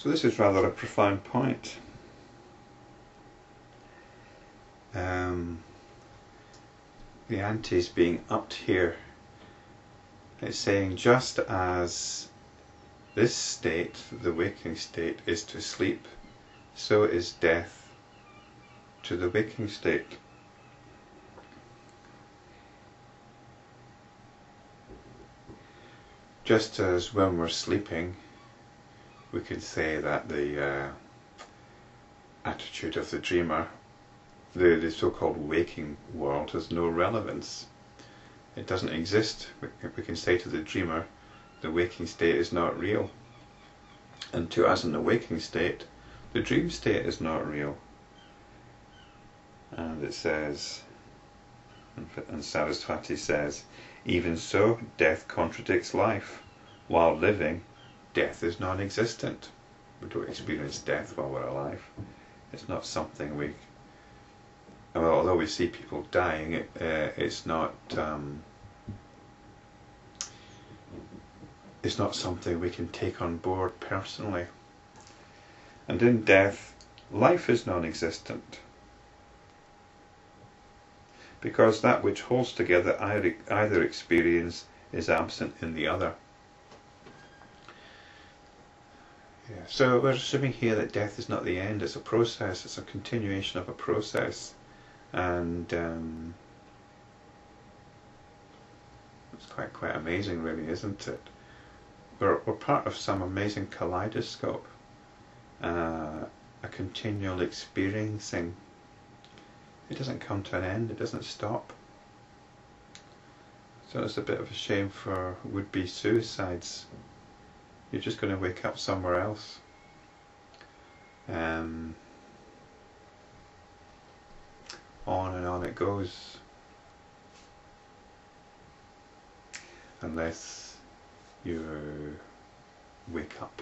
So this is rather a profound point. The ante is being upped here. It's saying just as this state, the waking state, is to sleep, so is death to the waking state. Just as when we're sleeping, we could say that the attitude of the dreamer, the so-called waking world, has no relevance. It doesn't exist. We can say to the dreamer, the waking state is not real. And to us in the waking state, the dream state is not real. And it says, and Saraswati says, even so, death contradicts life. While living, death is non-existent. We don't experience death while we're alive. It's not something we... Well, although we see people dying, it's not something we can take on board personally. And in death, life is non-existent. Because that which holds together either experience is absent in the other. Yeah. So we're assuming here that death is not the end, it's a process, it's a continuation of a process. And it's quite amazing, really, isn't it? We're part of some amazing kaleidoscope, a continual experiencing. It doesn't come to an end, it doesn't stop. So it's a bit of a shame for would-be suicides. You're just going to wake up somewhere else. On and on it goes, unless you wake up.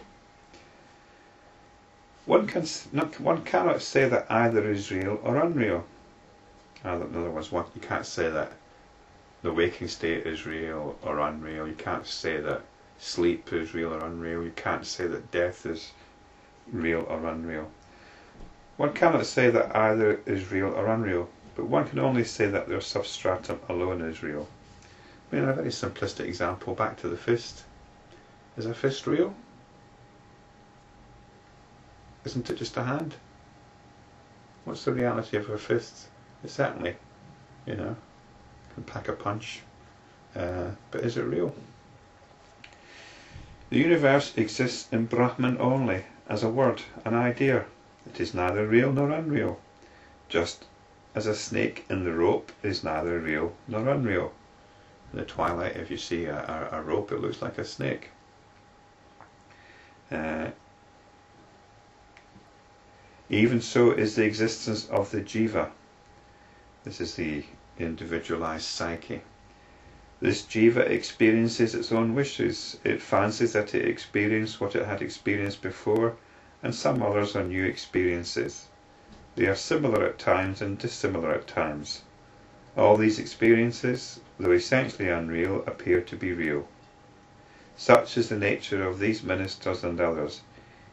One cannot say that either is real or unreal. In other words, you can't say that the waking state is real or unreal. You can't say that sleep is real or unreal. You can't say that death is real or unreal. One cannot say that either is real or unreal, but one can only say that their substratum alone is real. I mean, a very simplistic example, back to the fist. Is a fist real? Isn't it just a hand? What's the reality of a fist? It certainly, can pack a punch, but is it real? The universe exists in Brahman only, as a word, an idea. It is neither real nor unreal, just as a snake in the rope is neither real nor unreal. In the twilight, if you see a rope, it looks like a snake. Even so is the existence of the jiva. This is the individualized psyche. This jiva experiences its own wishes. It fancies that it experienced what it had experienced before, and some others are new experiences. They are similar at times and dissimilar at times. All these experiences, though essentially unreal, appear to be real. Such is the nature of these ministers and others.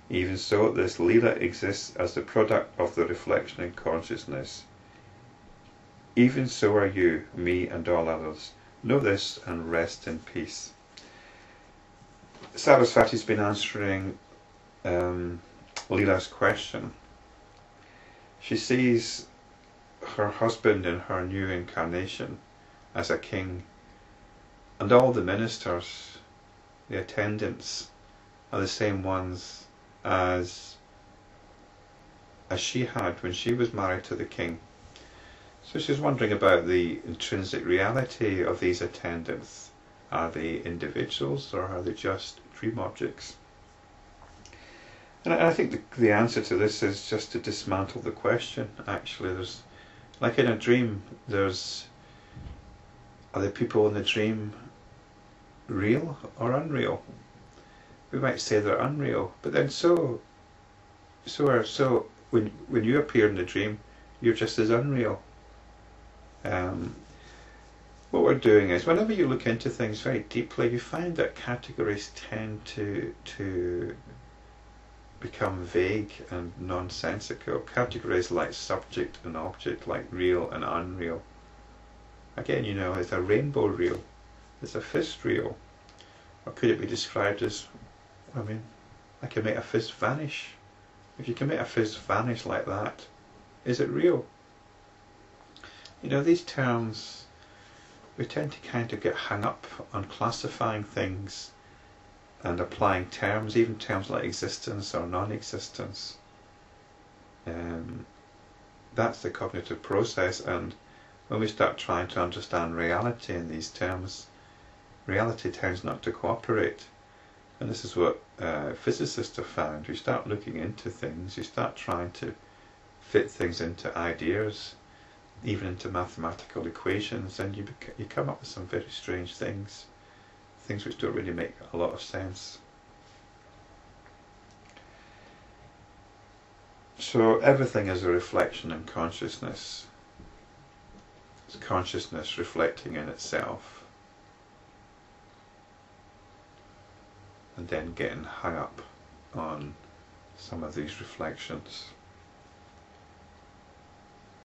Even so, this Leela exists as the product of the reflection in consciousness. Even so are you, me, and all others. Know this and rest in peace. Saraswati's been answering Leela's question. She sees her husband in her new incarnation as a king, and all the ministers, the attendants, are the same ones as she had when she was married to the king. So she's wondering about the intrinsic reality of these attendants. Are they individuals or are they just dream objects? And I think the answer to this is just to dismantle the question. Actually, there's, like in a dream, are the people in the dream real or unreal? We might say they're unreal, but then so when you appear in the dream, you're just as unreal. What we're doing is, whenever you look into things very deeply, you find that categories tend to become vague and nonsensical, categorized like subject and object, like real and unreal. Again, you know, is a rainbow real? Is a fist real? Or could it be described as, I mean, I can make a fist vanish. If you can make a fist vanish like that, is it real? You know, these terms, we tend to kind of get hung up on classifying things and applying terms, even terms like existence or non-existence. That's the cognitive process, and when we start trying to understand reality in these terms, reality tends not to cooperate. And this is what physicists have found. You start looking into things, you start trying to fit things into ideas, even into mathematical equations, and you come up with some very strange things which don't really make a lot of sense. So everything is a reflection in consciousness. It's consciousness reflecting in itself, and then getting hung up on some of these reflections.